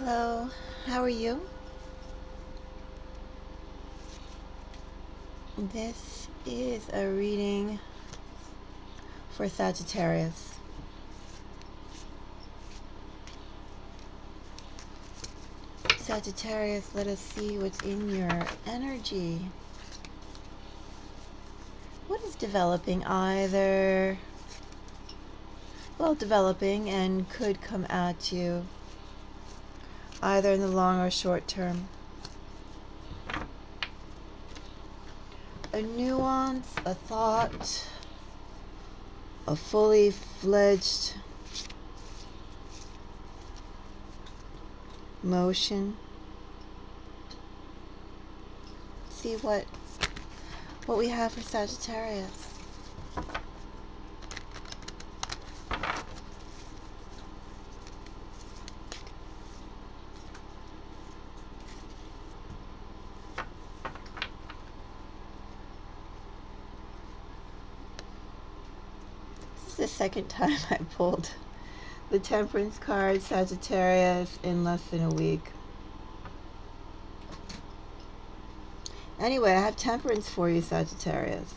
Hello, how are you? This is a reading for Sagittarius. Sagittarius, let us see what's in your energy. What is developing developing and could come at you either in the long or short term? A nuance, a thought, a fully fledged motion. See what we have for Sagittarius. This is the second time I pulled the Temperance card, Sagittarius, in less than a week. Anyway, I have Temperance for you, Sagittarius.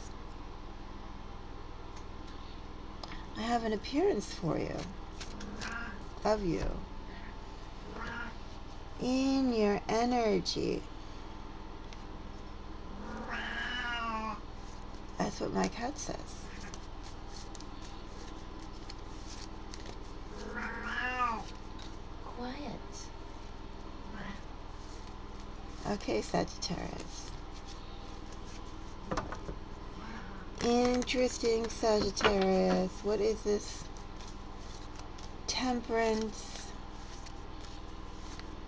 I have an appearance for you, of you, in your energy. That's what my cat says. Quiet. Okay, Sagittarius. Interesting, Sagittarius. What is this Temperance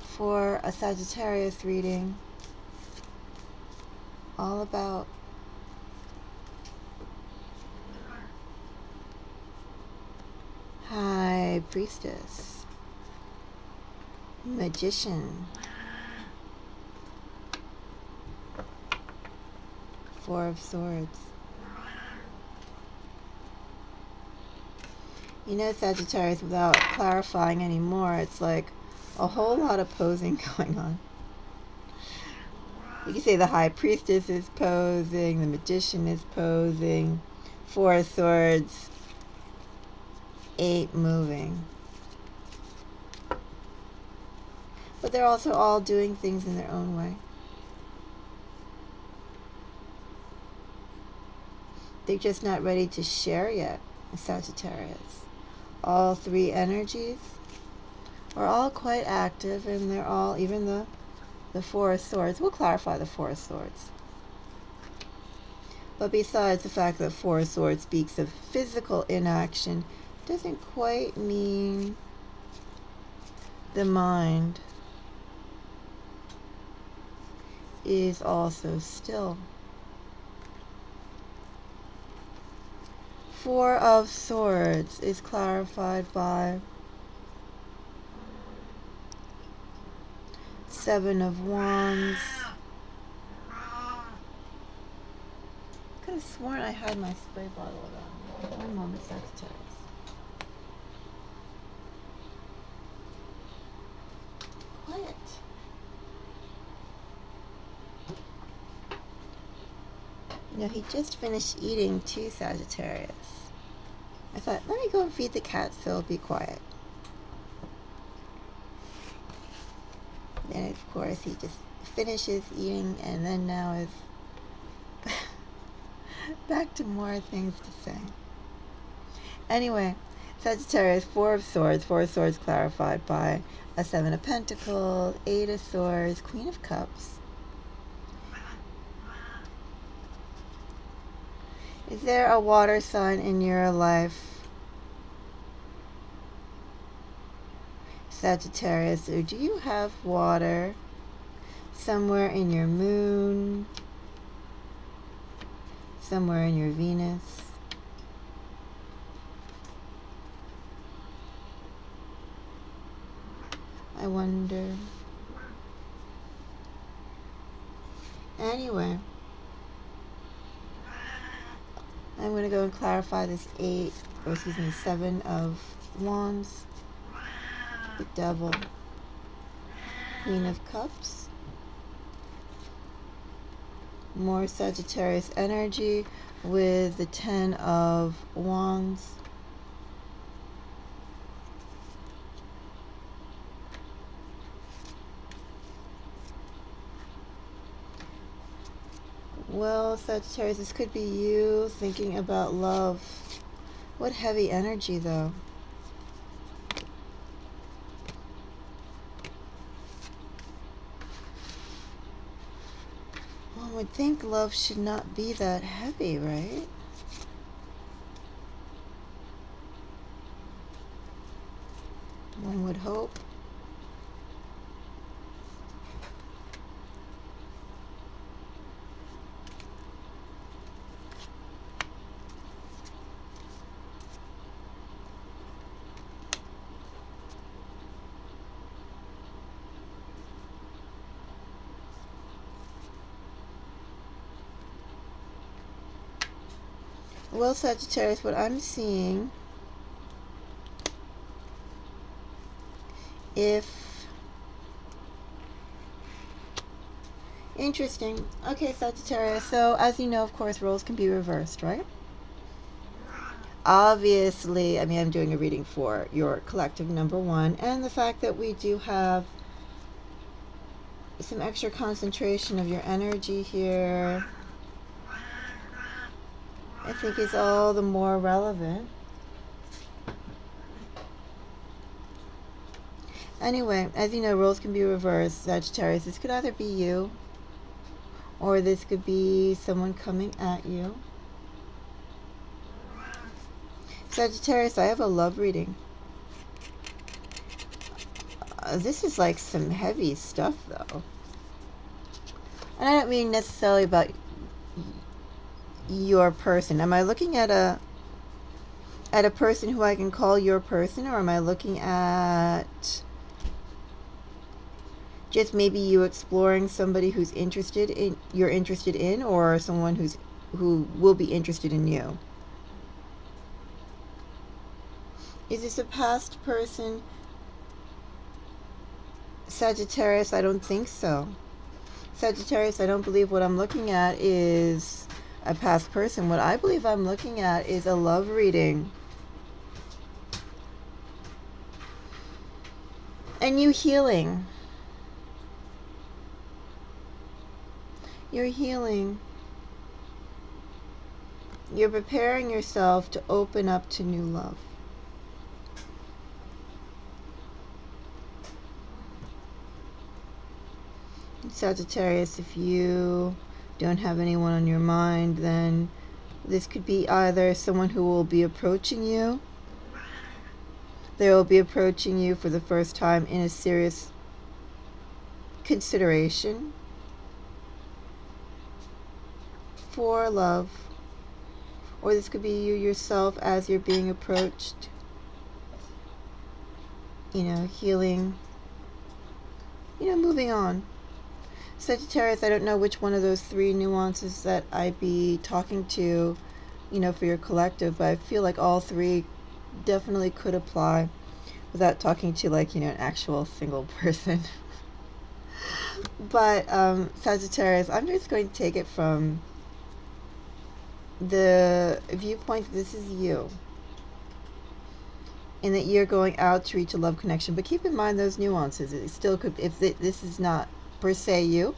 for a Sagittarius reading all about? High Priestess, Magician, Four of Swords. You know, Sagittarius, without clarifying anymore, it's like a whole lot of posing going on. You can say the High Priestess is posing, the Magician is posing, Four of Swords, 8 moving. But they're also all doing things in their own way. They're just not ready to share yet, Sagittarius. All 3 energies are all quite active, and they're all, even the Four of Swords. We'll clarify the Four of Swords. But besides the fact that Four of Swords speaks of physical inaction, doesn't quite mean the mind is also still. Four of Swords is clarified by Seven of Wands. Could have sworn I had my spray bottle around. One moment, Sagittarius. Quiet. You know, he just finished eating too, Sagittarius. I thought, let me go and feed the cat so it'll be quiet. Then, of course, he just finishes eating and then now is back to more things to say. Anyway, Sagittarius, Four of Swords. Four of Swords clarified by a Seven of Pentacles, Eight of Swords, Queen of Cups. Is there a water sign in your life, Sagittarius, or do you have water somewhere in your moon, somewhere in your Venus? I wonder. Anyway, I'm going to go and clarify this Seven of Wands, the Devil. Queen of Cups. More Sagittarius energy with the 10 of Wands. Well, Sagittarius, this could be you thinking about love. What heavy energy, though. One would think love should not be that heavy, right? One would hope. Well, Sagittarius, what I'm seeing, if... Interesting. Okay, Sagittarius, so as you know, of course, roles can be reversed, right? Obviously, I mean, I'm doing a reading for your collective number one, and the fact that we do have some extra concentration of your energy here, I think is all the more relevant. Anyway, as you know, roles can be reversed, Sagittarius. This could either be you, or this could be someone coming at you. Sagittarius, I have a love reading. This is like some heavy stuff, though. And I don't mean necessarily about your person. Am I looking at a person who I can call your person, or am I looking at just maybe you exploring somebody who's you're interested in, or someone who will be interested in you? Is this a past person, Sagittarius? I don't think so. Sagittarius, I don't believe what I'm looking at is a past person. What I believe I'm looking at is a love reading. And you healing. You're healing. You're preparing yourself to open up to new love. Sagittarius, if you don't have anyone on your mind, then this could be either someone who will be approaching you. They will be approaching you for the first time in a serious consideration for love. Or this could be you yourself as you're being approached. You know, healing. You know, moving on. Sagittarius, I don't know which one of those three nuances that I'd be talking to, you know, for your collective, but I feel like all three definitely could apply without talking to, like, you know, an actual single person. But Sagittarius, I'm just going to take it from the viewpoint that this is you, and that you're going out to reach a love connection. But keep in mind those nuances. It still could, if this is not per se you,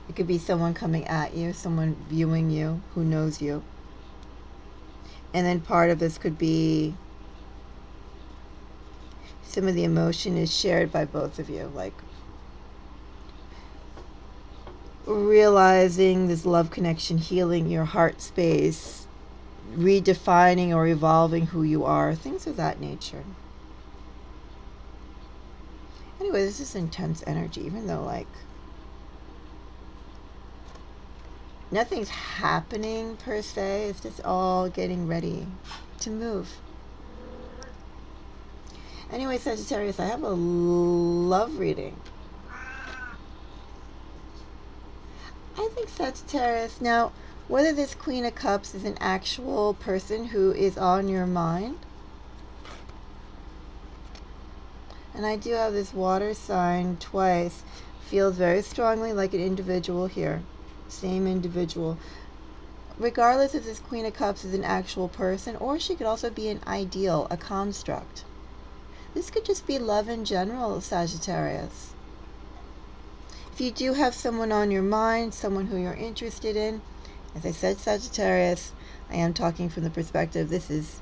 it could be someone coming at you, someone viewing you who knows you. And then part of this could be some of the emotion is shared by both of you, like realizing this love connection, healing your heart space, redefining or evolving who you are, things of that nature. Anyway, this is intense energy, even though, like, nothing's happening per se. It's just all getting ready to move. Anyway, Sagittarius, I have a love reading. I think Sagittarius, now, whether this Queen of Cups is an actual person who is on your mind, And I do have this water sign twice. Feels very strongly like an individual here. Same individual. Regardless if this Queen of Cups is an actual person, or she could also be an ideal, a construct. This could just be love in general, Sagittarius. If you do have someone on your mind, someone who you're interested in, as I said, Sagittarius, I am talking from the perspective, this is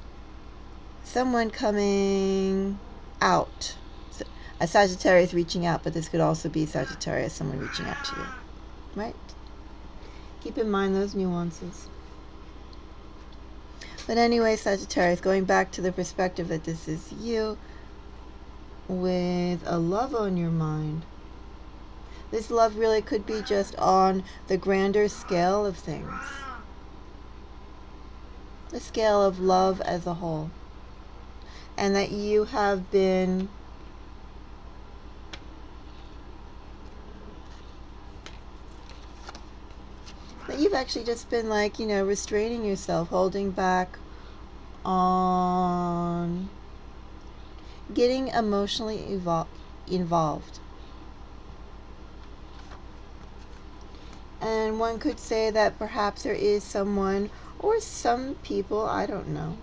someone coming out. A Sagittarius reaching out, but this could also be Sagittarius, someone reaching out to you. Right? Keep in mind those nuances. But anyway, Sagittarius, going back to the perspective that this is you with a love on your mind. This love really could be just on the grander scale of things. The scale of love as a whole. And that you have been you've actually just been like, restraining yourself, holding back on getting emotionally involved. And one could say that perhaps there is someone or some people, I don't know,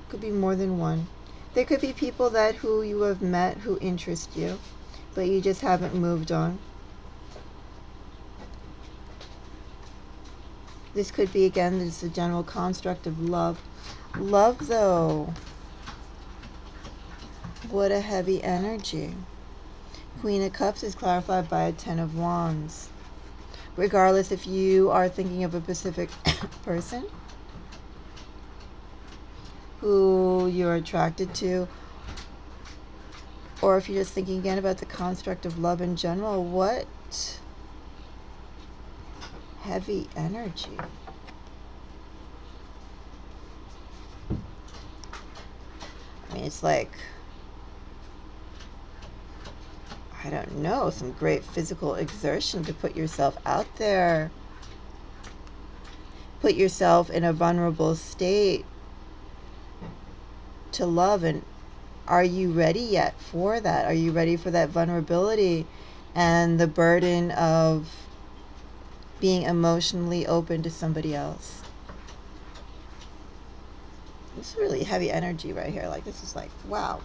could be more than one. There could be people who you have met who interest you, but you just haven't moved on. This could be, again, this is a general construct of love. Love, though. What a heavy energy. Queen of Cups is clarified by a Ten of Wands. Regardless if you are thinking of a specific person who you're attracted to, or if you're just thinking again about the construct of love in general, what heavy energy. I mean, it's like, I don't know, some great physical exertion to put yourself out there. Put yourself in a vulnerable state to love. And are you ready yet for that? Are you ready for that vulnerability and the burden of being emotionally open to somebody else? This is really heavy energy right here. Like, this is like, wow.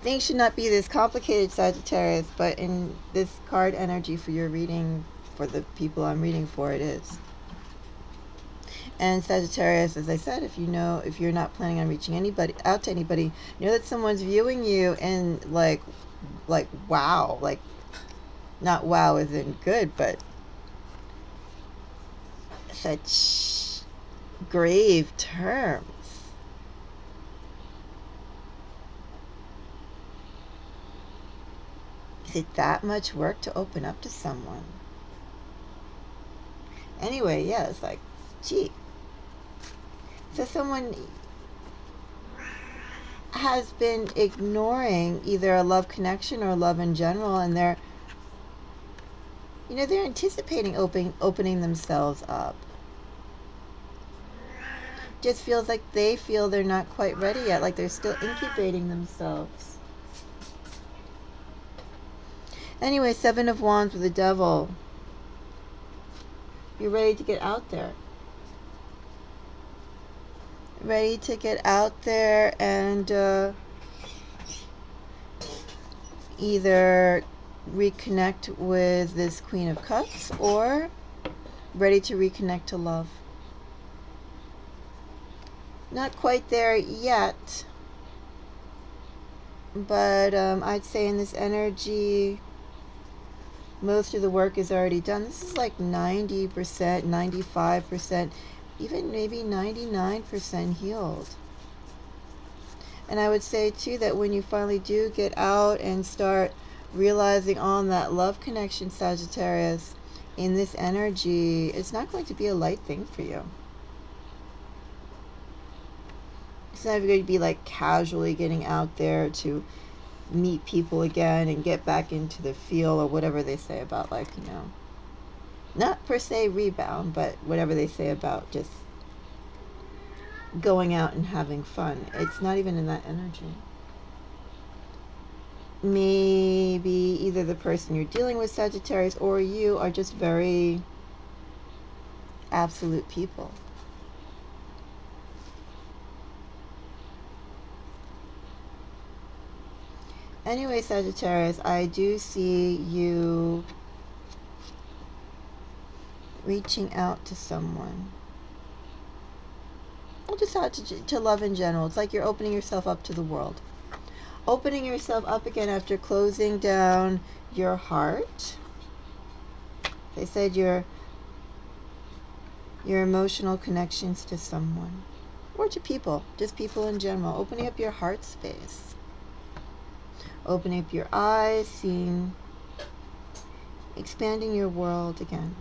Things should not be this complicated, Sagittarius, but in this card energy for your reading, for the people I'm reading for, it is. And Sagittarius, as I said, if you're not planning on reaching out to anybody, know that someone's viewing you and like wow, like not wow as in good, but such grave terms. Is it that much work to open up to someone? Anyway, yeah, it's like, gee. So someone has been ignoring either a love connection or love in general, and they're anticipating opening themselves up. Just feels like they feel they're not quite ready yet, like they're still incubating themselves. Anyway, Seven of Wands with the Devil. You're ready to get out there. Ready to get out there and either reconnect with this Queen of Cups or ready to reconnect to love. Not quite there yet, but I'd say in this energy, most of the work is already done. This is like 90%, 95%, even maybe 99% healed. And I would say too that when you finally do get out and start realizing on that love connection, Sagittarius, in this energy, it's not going to be a light thing for you. It's not going to be like casually getting out there to meet people again and get back into the feel, or whatever they say about, like, not per se rebound, but whatever they say about just going out and having fun. It's not even in that energy. maybe either the person you're dealing with, Sagittarius, or you are just very absolute people. Anyway, Sagittarius, I do see you reaching out to someone. Well, just out to love in general. It's like you're opening yourself up to the world. Opening yourself up again after closing down your heart. They said your emotional connections to someone. Or to people. Just people in general. Opening up your heart space. Opening up your eyes, seeing, expanding your world again.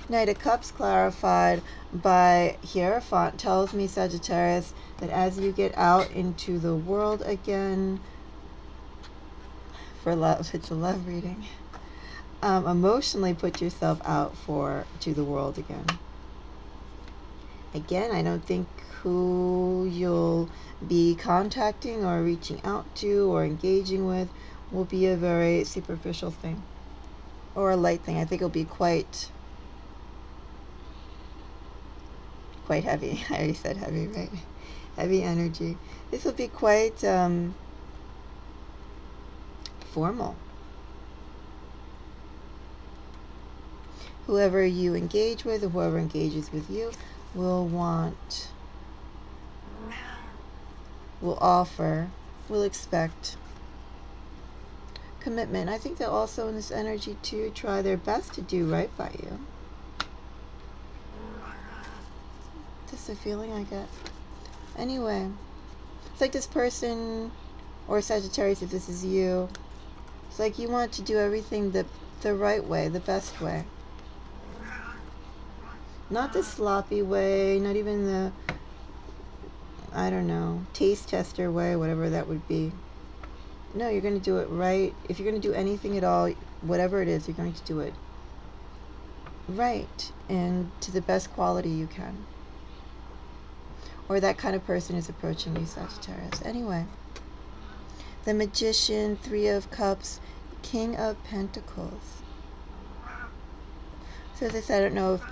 Knight of Cups clarified by Hierophant tells me, Sagittarius, that as you get out into the world again, for love, it's a love reading, emotionally put yourself out to the world again. Again, I don't think who you'll be contacting or reaching out to or engaging with will be a very superficial thing or a light thing. I think it'll be quite heavy. I already said heavy, right? Heavy energy. This will be quite formal. Whoever you engage with or whoever engages with you will offer, will expect commitment. I think they'll also in this energy too try their best to do right by you. Just a feeling I get. Anyway, it's like this person, or Sagittarius if this is you, it's like you want to do everything the right way, the best way. Not the sloppy way, not even the, I don't know, taste tester way, whatever that would be. No, you're going to do it right. If you're going to do anything at all, whatever it is, you're going to do it right and to the best quality you can. Or that kind of person is approaching you, Sagittarius. Anyway, the Magician, Three of Cups, King of Pentacles. So as I said, I don't know if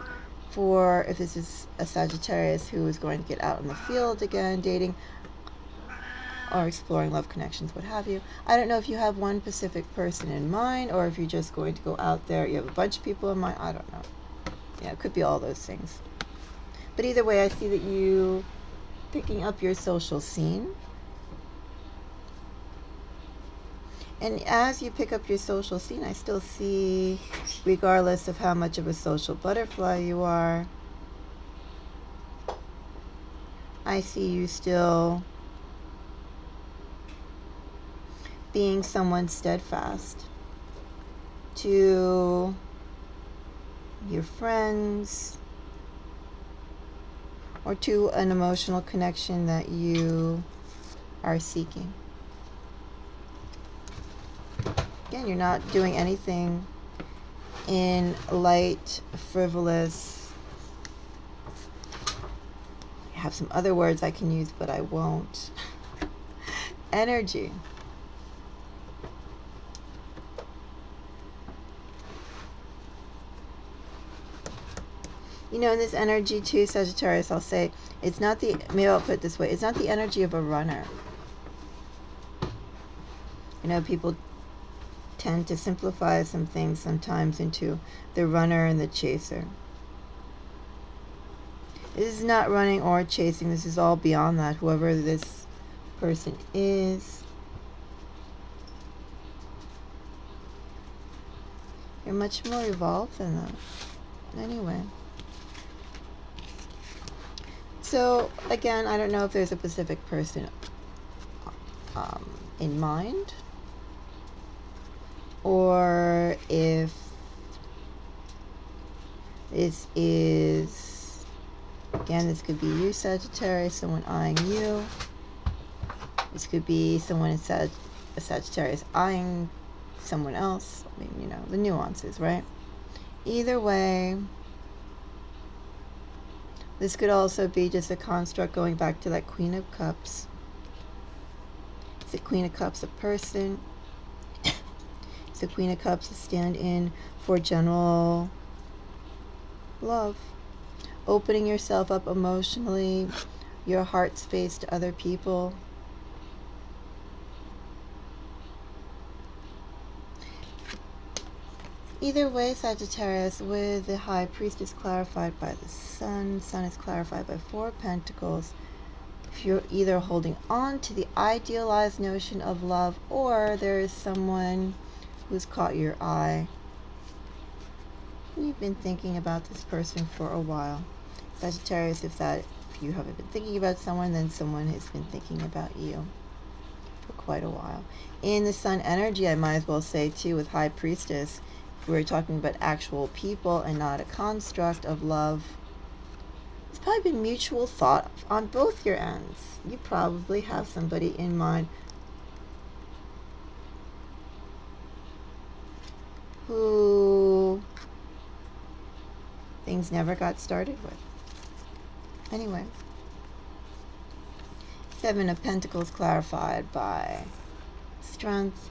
this is a Sagittarius who is going to get out in the field again, dating or exploring love connections, what have you. I don't know if you have one specific person in mind or if you're just going to go out there. You have a bunch of people in mind. I don't know. Yeah, it could be all those things. But either way, I see that you picking up your social scene. And as you pick up your social scene, I still see, regardless of how much of a social butterfly you are, I see you still being someone steadfast to your friends or to an emotional connection that you are seeking. Again, you're not doing anything in light, frivolous. I have some other words I can use, but I won't. Energy. You know, in this energy too, Sagittarius, I'll say, it's not the, maybe I'll put it this way, it's not the energy of a runner. You know, people tend to simplify some things sometimes into the runner and the chaser. This is not running or chasing. This is all beyond that, whoever this person is. You're much more evolved than that. Anyway. So, again, I don't know if there's a specific person in mind, or if this is, again, this could be you, Sagittarius, someone eyeing you. This could be someone in a Sagittarius eyeing someone else. I mean, you know, the nuances, right? Either way, this could also be just a construct going back to that Queen of Cups. the Queen of Cups a person. So Queen of Cups is stand in for general love. Opening yourself up emotionally, your heart space to other people. Either way, Sagittarius, with the High Priestess clarified by the Sun, Sun is clarified by Four of Pentacles. If you're either holding on to the idealized notion of love, or there is someone who's caught your eye, you've been thinking about this person for a while. Sagittarius, if you haven't been thinking about someone, then someone has been thinking about you for quite a while. In the Sun energy, I might as well say too, with High Priestess, if we're talking about actual people and not a construct of love, it's probably been mutual thought on both your ends. You probably have somebody in mind who things never got started with. Anyway, Seven of Pentacles clarified by Strength.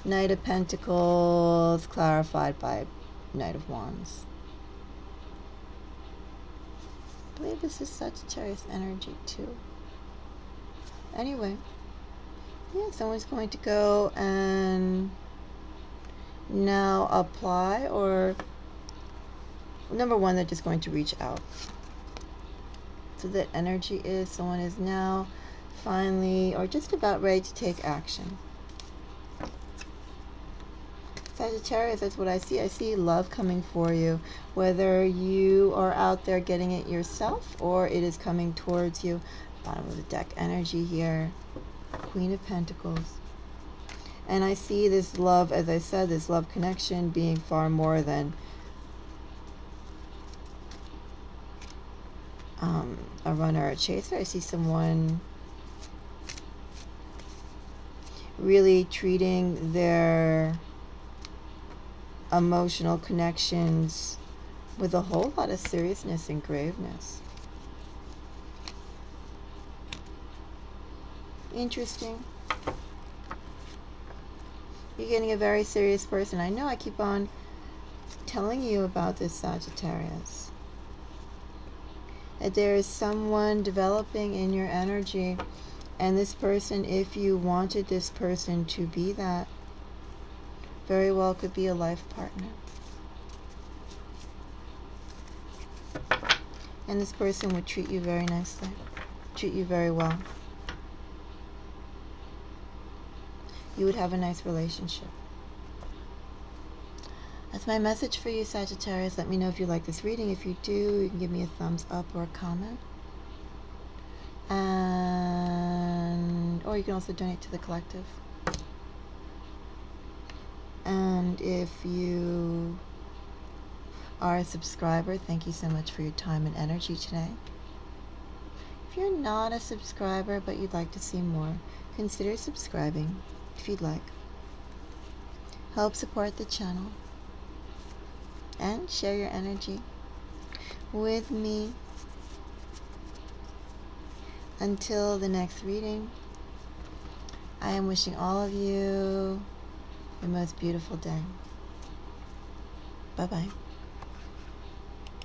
Knight of Pentacles clarified by Knight of Wands. I believe this is Sagittarius energy too. Anyway, yeah, someone's going to go and now apply, or number one, they're just going to reach out. So that energy is someone is now finally or just about ready to take action. Sagittarius, that's what I see. I see love coming for you, whether you are out there getting it yourself or it is coming towards you. Bottom of the deck energy here, Queen of Pentacles. And I see this love, as I said, this love connection being far more than a runner or a chaser. I see someone really treating their emotional connections with a whole lot of seriousness and graveness. Interesting. You're getting a very serious person. I know I keep on telling you about this, Sagittarius. That there is someone developing in your energy, and this person, if you wanted this person to be that, very well could be a life partner. And this person would treat you very nicely, treat you very well. You would have a nice relationship. That's my message for you, Sagittarius. Let me know if you like this reading. If you do, you can give me a thumbs up or a comment. Or you can also donate to the collective. And if you are a subscriber, thank you so much for your time and energy today. If you're not a subscriber but you'd like to see more, consider subscribing if you'd like. Help support the channel and share your energy with me. Until the next reading, I am wishing all of you the most beautiful day. Bye-bye.